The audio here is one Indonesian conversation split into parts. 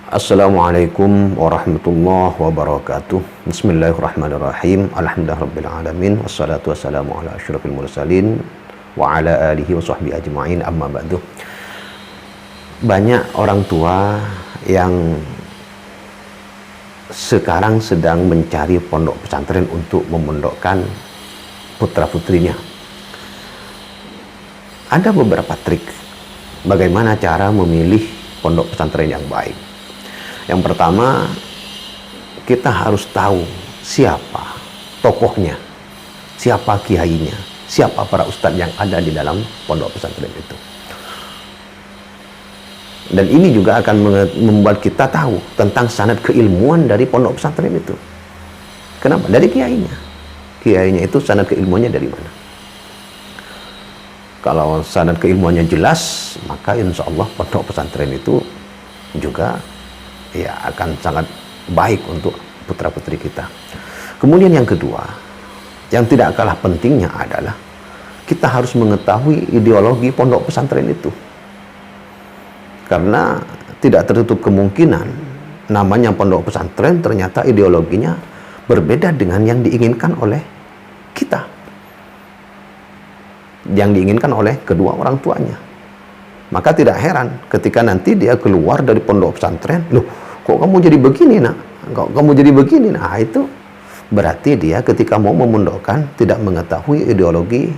Assalamualaikum warahmatullahi wabarakatuh. Bismillahirrahmanirrahim. Alhamdulillahirrabbilalamin. Wassalatu wassalamu ala asyrafil mursalin wa ala alihi wa sahbihi ajma'in, amma ba'du. Banyak orang tua yang sekarang sedang mencari pondok pesantren untuk memondokkan putra-putrinya. Ada beberapa trik bagaimana cara memilih pondok pesantren yang baik. Yang pertama, kita harus tahu siapa tokohnya, siapa kiainya, siapa para ustadz yang ada di dalam pondok pesantren itu. Dan ini juga akan membuat kita tahu tentang sanad keilmuan dari pondok pesantren itu. Kenapa? Dari kiainya. Kiainya itu sanad keilmuannya dari mana? Kalau sanad keilmuannya jelas, maka insya Allah pondok pesantren itu juga akan sangat baik untuk putra-putri kita. Kemudian yang kedua, yang tidak kalah pentingnya adalah kita harus mengetahui ideologi pondok pesantren itu. Karena tidak tertutup kemungkinan namanya pondok pesantren ternyata ideologinya berbeda dengan yang diinginkan oleh kita, yang diinginkan oleh kedua orang tuanya. Maka tidak heran ketika nanti dia keluar dari pondok pesantren, loh kok kamu jadi begini nak? Kok kamu jadi begini? Nah itu berarti dia ketika mau memondokkan tidak mengetahui ideologi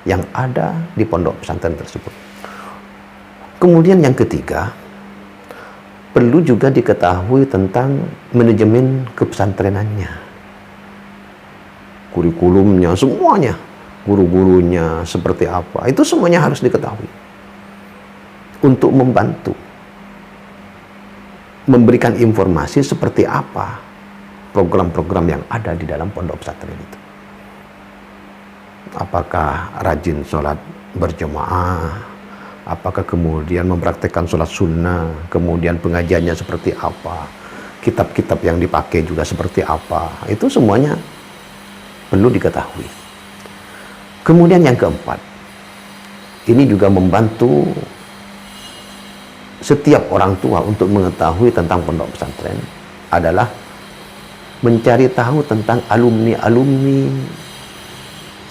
yang ada di pondok pesantren tersebut. Kemudian yang ketiga, perlu juga diketahui tentang manajemen kepesantrenannya. Kurikulumnya, semuanya. Guru-gurunya seperti apa, itu semuanya harus diketahui. Untuk membantu memberikan informasi seperti apa program-program yang ada di dalam pondok pesantren itu. Apakah rajin sholat berjemaah, apakah kemudian mempraktekkan sholat sunnah, kemudian pengajiannya seperti apa, kitab-kitab yang dipakai juga seperti apa, itu semuanya perlu diketahui. Kemudian yang keempat, ini juga membantu setiap orang tua untuk mengetahui tentang pondok pesantren adalah mencari tahu tentang alumni-alumni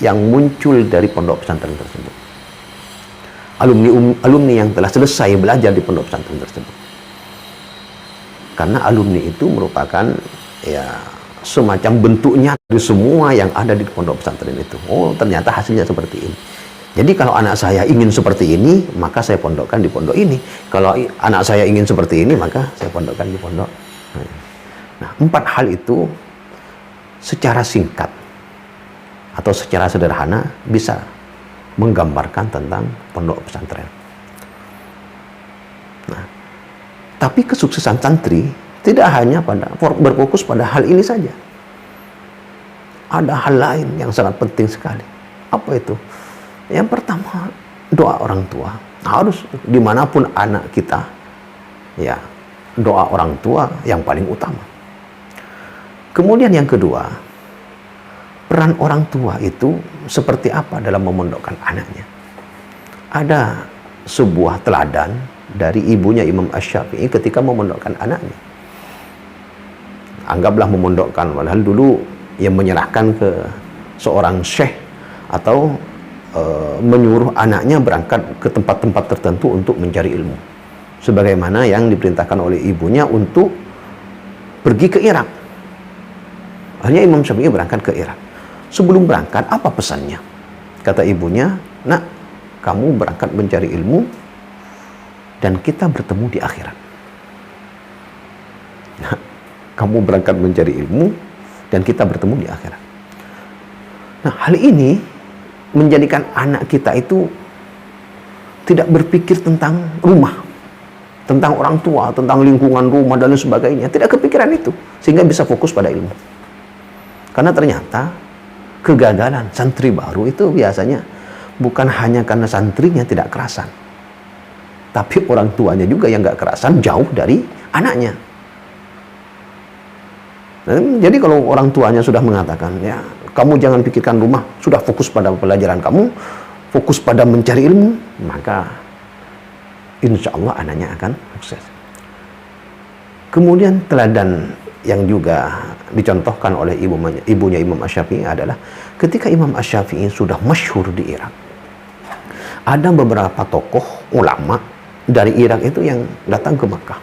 yang muncul dari pondok pesantren tersebut. Alumni yang telah selesai belajar di pondok pesantren tersebut. Karena alumni itu merupakan semacam bentuknya dari semua yang ada di pondok pesantren itu. Oh, ternyata hasilnya seperti ini. Jadi kalau anak saya ingin seperti ini, maka saya pondokkan di pondok ini. Kalau anak saya ingin seperti ini, maka saya pondokkan di pondok. Nah, 4 hal itu secara singkat atau secara sederhana bisa menggambarkan tentang pondok pesantren. Nah, tapi kesuksesan santri tidak hanya berfokus pada hal ini saja. Ada hal lain yang sangat penting sekali. Apa itu? Yang pertama, doa orang tua. Harus dimanapun anak kita, doa orang tua yang paling utama. Kemudian yang kedua, peran orang tua itu seperti apa dalam memondokkan anaknya. Ada sebuah teladan dari ibunya Imam Asy-Syafi'i ketika memondokkan anaknya. Anggaplah memondokkan, padahal dulu yang menyerahkan ke seorang syekh atau menyuruh anaknya berangkat ke tempat-tempat tertentu untuk mencari ilmu, sebagaimana yang diperintahkan oleh ibunya untuk pergi ke Irak. Akhirnya Imam Syafi'i berangkat ke Irak. Sebelum berangkat, apa pesannya? Kata ibunya, nak, kamu berangkat mencari ilmu dan kita bertemu di akhirat. Nah, kamu berangkat mencari ilmu dan kita bertemu di akhirat. Nah, hal ini menjadikan anak kita itu tidak berpikir tentang rumah, tentang orang tua, tentang lingkungan rumah dan lain sebagainya. Tidak kepikiran itu, sehingga bisa fokus pada ilmu. Karena ternyata kegagalan santri baru itu biasanya bukan hanya karena santrinya tidak kerasan, tapi orang tuanya juga yang gak kerasan jauh dari anaknya. Jadi kalau orang tuanya sudah mengatakan, kamu jangan pikirkan rumah, sudah fokus pada pelajaran kamu, fokus pada mencari ilmu, maka insya Allah anaknya akan sukses. Kemudian teladan yang juga dicontohkan oleh ibunya Imam Asy-Syafi'i adalah ketika Imam Asy-Syafi'i sudah masyhur di Irak, ada beberapa tokoh ulama dari Irak itu yang datang ke Makkah.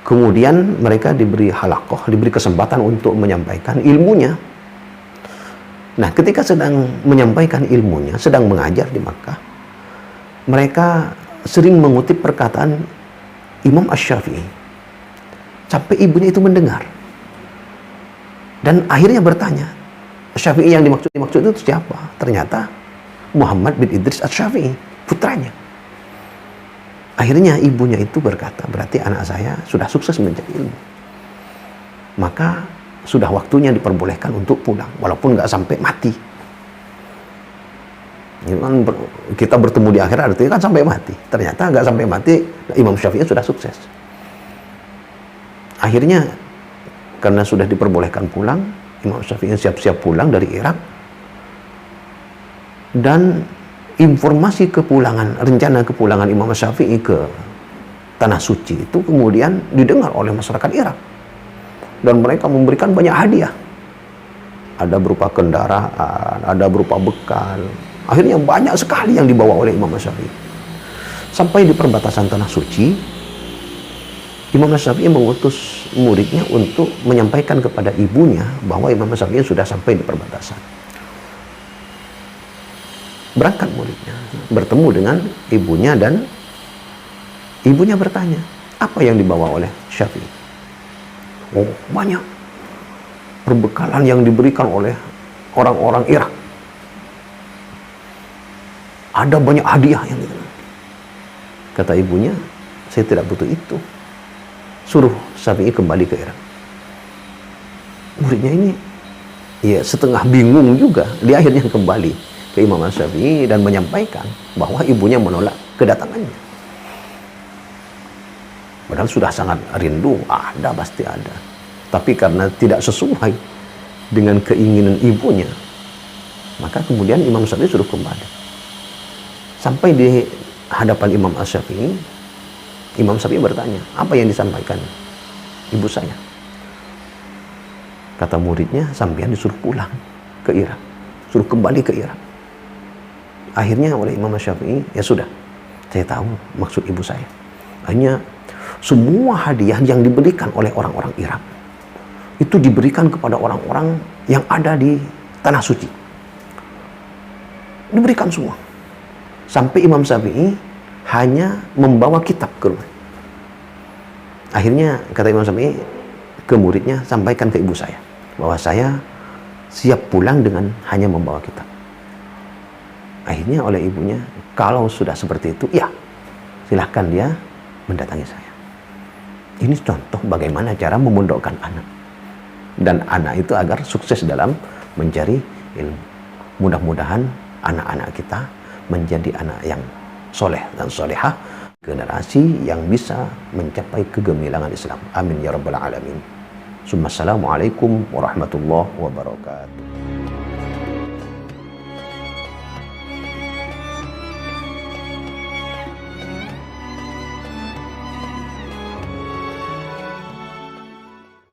Kemudian mereka diberi halaqah, diberi kesempatan untuk menyampaikan ilmunya. Nah, ketika sedang menyampaikan ilmunya, sedang mengajar di Makkah, mereka sering mengutip perkataan Imam Asy-Syafi'i sampai ibunya itu mendengar dan akhirnya bertanya, Syafi'i yang dimaksud itu siapa? Ternyata Muhammad bin Idris Asy-Syafi'i, putranya. Akhirnya ibunya itu berkata, berarti anak saya sudah sukses mencari ilmu, maka sudah waktunya diperbolehkan untuk pulang walaupun nggak sampai mati. Ini kan kita bertemu di akhirat artinya kan sampai mati. Ternyata nggak sampai mati, Imam Syafi'i sudah sukses. Akhirnya karena sudah diperbolehkan pulang, Imam Syafi'i siap-siap pulang dari Irak. Dan informasi rencana kepulangan Imam Syafi'i ke Tanah Suci itu kemudian didengar oleh masyarakat Irak. Dan mereka memberikan banyak hadiah. Ada berupa kendaraan, ada berupa bekal. Akhirnya banyak sekali yang dibawa oleh Imam Syafi'i. Sampai di perbatasan Tanah Suci, Imam Syafi'i mengutus muridnya untuk menyampaikan kepada ibunya bahwa Imam Syafi'i sudah sampai di perbatasan. Berangkat muridnya, bertemu dengan ibunya dan ibunya bertanya, apa yang dibawa oleh Syafi'i? Oh, banyak perbekalan yang diberikan oleh orang-orang Irak. Ada banyak hadiah yang diterima. Kata ibunya, saya tidak butuh itu. Suruh Syafi'i kembali ke Irak. Muridnya ini ya setengah bingung juga. Dia akhirnya kembali ke Imam Syafi'i dan menyampaikan bahwa ibunya menolak kedatangannya. Padahal sudah sangat rindu, pasti ada. Tapi karena tidak sesuai dengan keinginan ibunya, maka kemudian Imam Syafi'i suruh kembali. Sampai di hadapan Imam Asy-Syafi'i, Imam Syafi'i bertanya, apa yang disampaikan ibu saya? Kata muridnya, sampean disuruh pulang ke Irak, suruh kembali ke Irak. Akhirnya oleh Imam Asy-Syafi'i, ya sudah, saya tahu maksud ibu saya. Hanya semua hadiah yang diberikan oleh orang-orang Irak itu diberikan kepada orang-orang yang ada di Tanah Suci. Diberikan semua. Sampai Imam Syafi'i hanya membawa kitab ke rumah. Akhirnya kata Imam Syafi'i ke muridnya, sampaikan ke ibu saya bahwa saya siap pulang dengan hanya membawa kitab. Akhirnya oleh ibunya, kalau sudah seperti itu, ya silahkan dia mendatangi saya. Ini contoh bagaimana cara memondokkan anak. Dan anak itu agar sukses dalam mencari ilmu. Mudah-mudahan anak-anak kita menjadi anak yang soleh dan solehah, generasi yang bisa mencapai kegemilangan Islam. Amin ya rabbal alamin. Assalamualaikum warahmatullahi wabarakatuh.